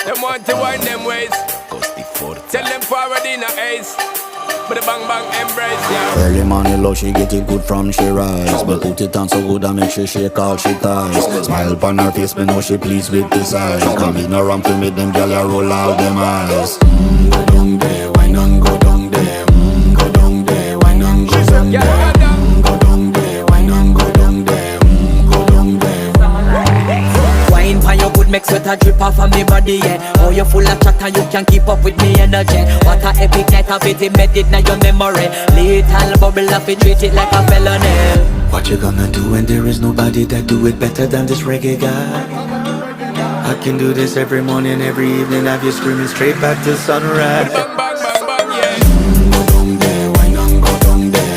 Them want to wind them ways. Tell them forward in a ace. But the bang bang embrace, yeah. Early morning love, she get it good from she rise. But put it on so good and make she shake all she ties. Smile upon her face, me know she pleased with this eyes. Come in around to make them gyal a roll out them eyes. Go down there, why not go down there? Go down there, why not go down there? Go down there, why not go down there? Go down there. Wine pan your good make sweat a drip off of me body, yeah. Oh, you full of chatter, you can't keep up with me energy. What a epic night of it, embedded now your memory. Little bubble of it, treat it like a felony. What you gonna do when there is nobody that do it better than this reggae guy? I can do this every morning, every evening, have you screaming straight back to sunrise.